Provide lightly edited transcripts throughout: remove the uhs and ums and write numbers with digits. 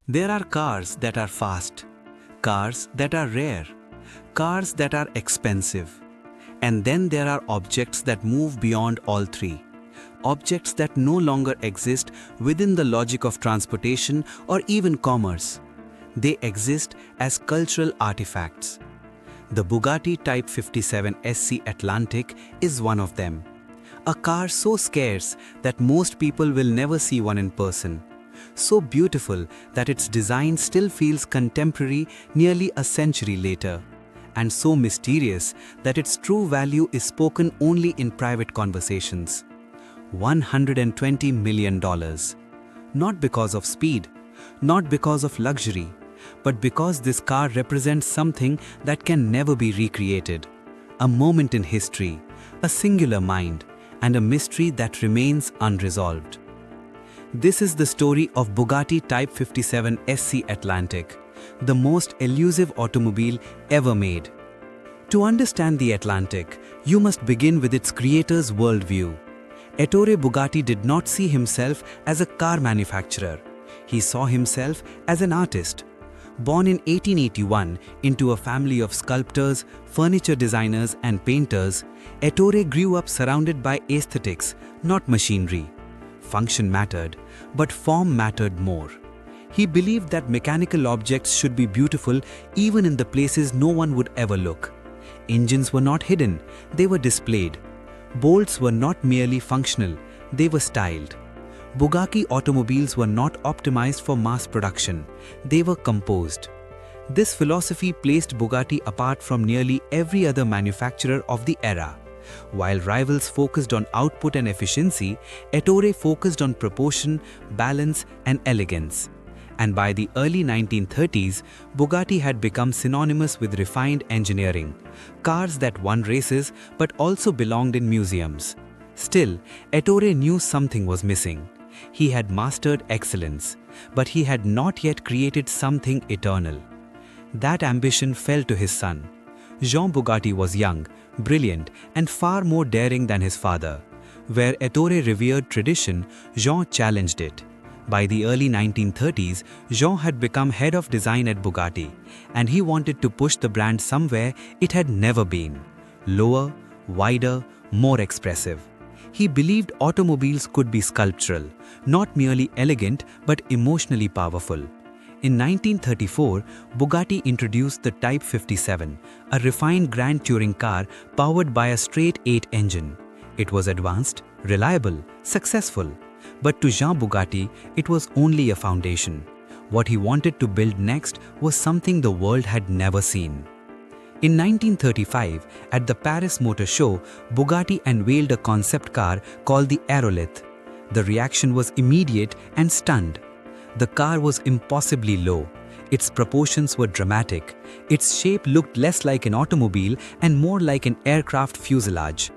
There are cars that are fast, cars that are rare, cars that are expensive. And then there are objects that move beyond all three. Objects that no longer exist within the logic of transportation or even commerce. They exist as cultural artifacts. The Bugatti Type 57 SC Atlantic is one of them. A car so scarce that most people will never see one in person. So beautiful that its design still feels contemporary nearly a century later. And so mysterious that its true value is spoken only in private conversations. $120 million. Not because of speed, not because of luxury, but because this car represents something that can never be recreated. A moment in history, a singular mind, and a mystery that remains unresolved. This is the story of Bugatti Type 57 SC Atlantic, the most elusive automobile ever made. To understand the Atlantic, you must begin with its creator's worldview. Ettore Bugatti did not see himself as a car manufacturer. He saw himself as an artist. Born in 1881 into a family of sculptors, furniture designers and painters, Ettore grew up surrounded by aesthetics, not machinery. Function mattered, but form mattered more. He believed that mechanical objects should be beautiful even in the places no one would ever look. Engines were not hidden, they were displayed. Bolts were not merely functional, they were styled. Bugatti automobiles were not optimized for mass production, they were composed. This philosophy placed Bugatti apart from nearly every other manufacturer of the era. While rivals focused on output and efficiency, Ettore focused on proportion, balance, and elegance. And by the early 1930s, Bugatti had become synonymous with refined engineering, cars that won races but also belonged in museums. Still, Ettore knew something was missing. He had mastered excellence, but he had not yet created something eternal. That ambition fell to his son. Jean Bugatti was young, brilliant, and far more daring than his father. Where Ettore revered tradition, Jean challenged it. By the early 1930s, Jean had become head of design at Bugatti, and he wanted to push the brand somewhere it had never been. Lower, wider, more expressive. He believed automobiles could be sculptural, not merely elegant but emotionally powerful. In 1934, Bugatti introduced the Type 57, a refined Grand Touring car powered by a straight-eight engine. It was advanced, reliable, successful. But to Jean Bugatti, it was only a foundation. What he wanted to build next was something the world had never seen. In 1935, at the Paris Motor Show, Bugatti unveiled a concept car called the Aerolith. The reaction was immediate and stunned. The car was impossibly low. Its proportions were dramatic. Its shape looked less like an automobile and more like an aircraft fuselage.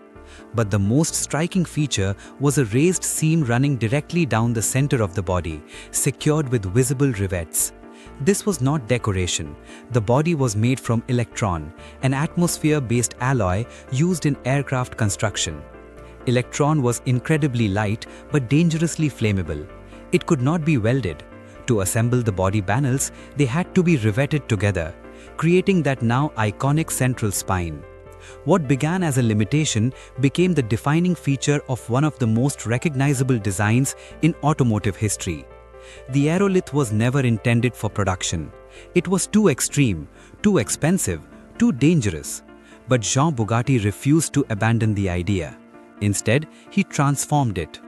But the most striking feature was a raised seam running directly down the center of the body, secured with visible rivets. This was not decoration. The body was made from electron, an atmosphere-based alloy used in aircraft construction. Electron was incredibly light but dangerously flammable. It could not be welded. To assemble the body panels, they had to be riveted together, creating that now iconic central spine. What began as a limitation became the defining feature of one of the most recognizable designs in automotive history. The Aerolith was never intended for production. It was too extreme, too expensive, too dangerous. But Jean Bugatti refused to abandon the idea. Instead, he transformed it.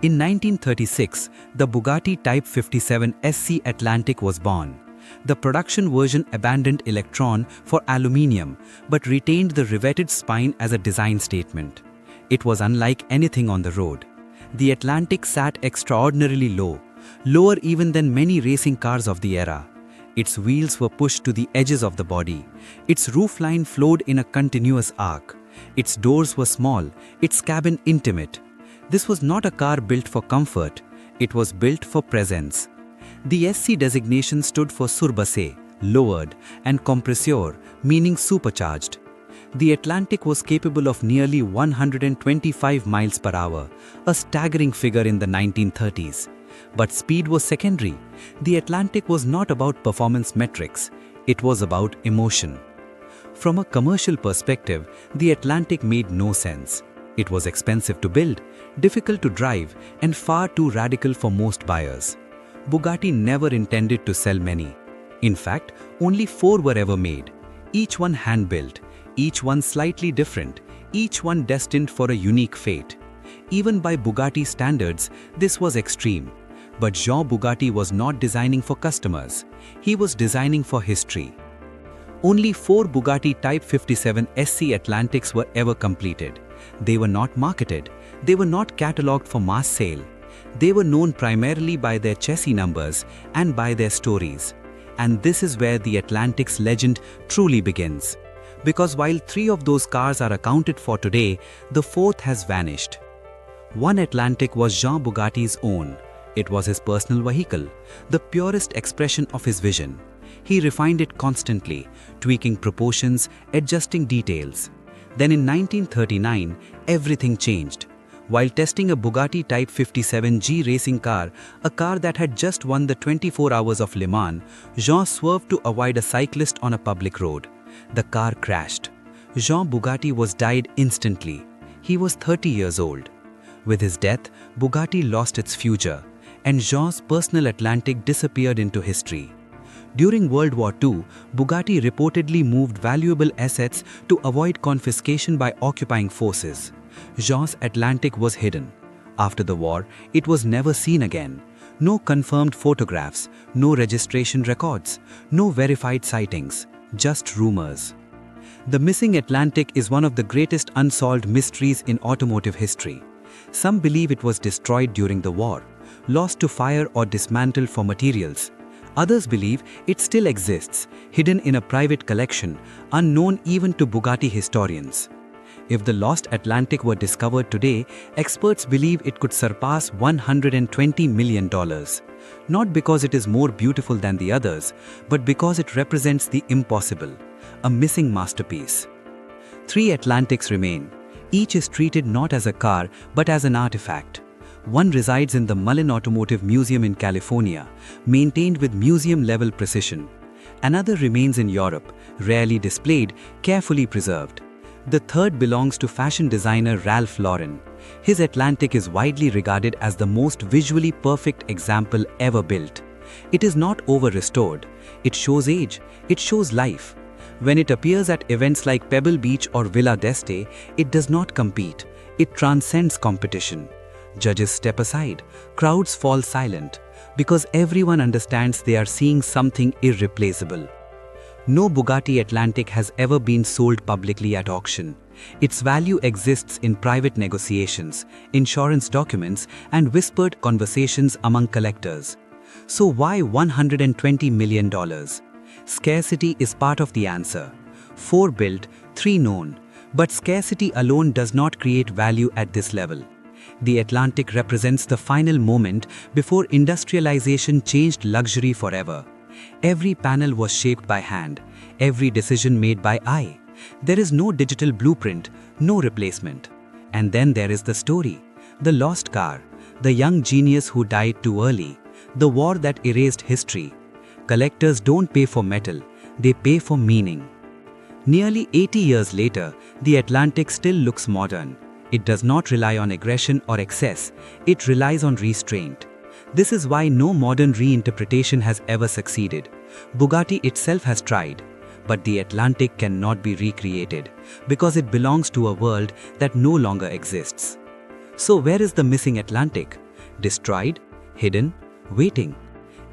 In 1936, the Bugatti Type 57 SC Atlantic was born. The production version abandoned electron for aluminium, but retained the riveted spine as a design statement. It was unlike anything on the road. The Atlantic sat extraordinarily low, lower even than many racing cars of the era. Its wheels were pushed to the edges of the body. Its roofline flowed in a continuous arc. Its doors were small, its cabin intimate. This was not a car built for comfort, it was built for presence. The SC designation stood for surbassé, lowered, and compressor, meaning supercharged. The Atlantic was capable of nearly 125 miles per hour, a staggering figure in the 1930s. But speed was secondary. The Atlantic was not about performance metrics, it was about emotion. From a commercial perspective, the Atlantic made no sense. It was expensive to build, difficult to drive, and far too radical for most buyers. Bugatti never intended to sell many. In fact, only 4 were ever made, each one hand-built, each one slightly different, each one destined for a unique fate. Even by Bugatti standards, this was extreme. But Jean Bugatti was not designing for customers. He was designing for history. Only 4 Bugatti Type 57 SC Atlantics were ever completed. They were not marketed. They were not catalogued for mass sale. They were known primarily by their chassis numbers and by their stories. And this is where the Atlantic's legend truly begins. Because while 3 of those cars are accounted for today, the 4th has vanished. One Atlantic was Jean Bugatti's own. It was his personal vehicle, the purest expression of his vision. He refined it constantly, tweaking proportions, adjusting details. Then in 1939, everything changed. While testing a Bugatti Type 57G racing car, a car that had just won the 24 Hours of Le Mans, Jean swerved to avoid a cyclist on a public road. The car crashed. Jean Bugatti was died instantly. He was 30 years old. With his death, Bugatti lost its future, and Jean's personal Atlantic disappeared into history. During World War II, Bugatti reportedly moved valuable assets to avoid confiscation by occupying forces. Jean's Atlantic was hidden. After the war, it was never seen again. No confirmed photographs, no registration records, no verified sightings, just rumors. The missing Atlantic is one of the greatest unsolved mysteries in automotive history. Some believe it was destroyed during the war, lost to fire or dismantled for materials. Others believe it still exists, hidden in a private collection, unknown even to Bugatti historians. If the lost Atlantic were discovered today, experts believe it could surpass $120 million. Not because it is more beautiful than the others, but because it represents the impossible, a missing masterpiece. 3 Atlantics remain. Each is treated not as a car, but as an artifact. One resides in the Mullen Automotive Museum in California, maintained with museum-level precision. Another remains in Europe, rarely displayed, carefully preserved. The third belongs to fashion designer Ralph Lauren. His Atlantic is widely regarded as the most visually perfect example ever built. It is not over-restored. It shows age. It shows life. When it appears at events like Pebble Beach or Villa d'Este, it does not compete. It transcends competition. Judges step aside. Crowds fall silent. Because everyone understands they are seeing something irreplaceable. No Bugatti Atlantic has ever been sold publicly at auction. Its value exists in private negotiations, insurance documents, and whispered conversations among collectors. So why $120 million? Scarcity is part of the answer. 4 built, 3 known. But scarcity alone does not create value at this level. The Atlantic represents the final moment before industrialization changed luxury forever. Every panel was shaped by hand, every decision made by eye. There is no digital blueprint, no replacement. And then there is the story, the lost car, the young genius who died too early, the war that erased history. Collectors don't pay for metal, they pay for meaning. Nearly 80 years later, the Atlantic still looks modern. It does not rely on aggression or excess, it relies on restraint. This is why no modern reinterpretation has ever succeeded. Bugatti itself has tried, but the Atlantic cannot be recreated because it belongs to a world that no longer exists. So where is the missing Atlantic? Destroyed? Hidden? Waiting?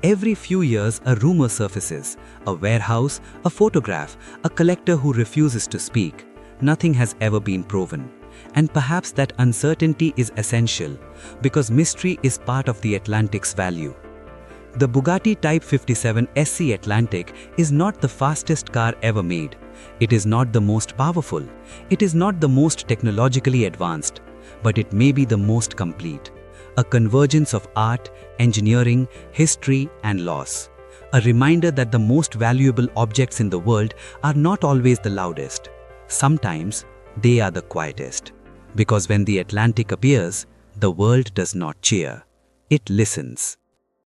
Every few years a rumor surfaces, a warehouse, a photograph, a collector who refuses to speak. Nothing has ever been proven. And perhaps that uncertainty is essential, because mystery is part of the Atlantic's value. The Bugatti Type 57 SC Atlantic is not the fastest car ever made. It is not the most powerful. It is not the most technologically advanced. But it may be the most complete. A convergence of art, engineering, history, and loss. A reminder that the most valuable objects in the world are not always the loudest. Sometimes, they are the quietest. Because when the Atlantic appears, the world does not cheer. It listens.